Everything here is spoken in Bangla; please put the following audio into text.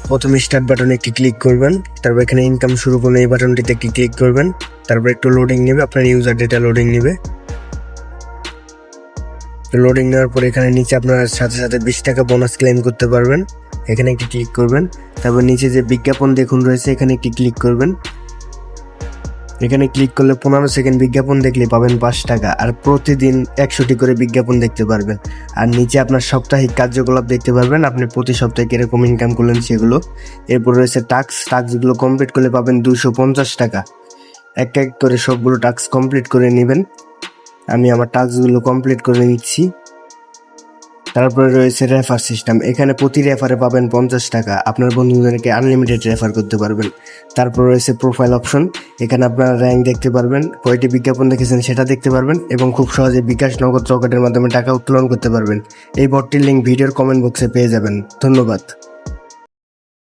প্রথমে স্টার্ট বাটনে একটি ক্লিক করবেন, তারপর এখানে ইনকাম শুরু করুন এই বাটনটিতে একটি ক্লিক করবেন, তারপর একটু লোডিং নেবে, আপনার ইউজার ডেটা লোডিং নেবে। লোডিং নেওয়ার পর এখানে নিচে আপনার সাথে সাথে 20 টাকা বোনাস ক্লেম করতে পারবেন। এখানে একটি ক্লিক করবেন, তারপর নিচে যে বিজ্ঞাপন দেখুন রয়েছে এখানে একটি ক্লিক করবেন। এখানে ক্লিক করলে 15 সেকেন্ড বিজ্ঞাপন দেখলে পাবেন 5 টাকা, আর প্রতিদিন 100টি করে বিজ্ঞাপন দেখতে পারবেন। আর নিচে আপনার সাপ্তাহিক কার্যকলাপ দেখতে পারবেন, আপনি প্রতি সপ্তাহে কিরকম ইনকাম করলেন সেগুলো। এরপর রয়েছে টাস্কগুলো কমপ্লিট করলে পাবেন 250 টাকা। এক এক করে সবগুলো টাস্ক কমপ্লিট করে নেবেন। আমি আমার টাস্কগুলো কমপ্লিট করে নিচ্ছি। তারপরে রয়েছে রেফার সিস্টেম, এখানে প্রতি রেফারে পাবেন 50 টাকা, আপনার বন্ধুদেরকে আনলিমিটেড রেফার করতে পারবেন। তারপর রয়েছে প্রোফাইল অপশন, এখানে আপনারা র্যাঙ্ক দেখতে পারবেন, কয়টি বিজ্ঞাপন দেখেছেন সেটা দেখতে পারবেন এবং খুব সহজে বিকাশ, নগদ, রকেটের মাধ্যমে টাকা উত্তোলন করতে পারবেন। এই বটটির লিঙ্ক ভিডিওর কমেন্ট বক্সে পেয়ে যাবেন। ধন্যবাদ।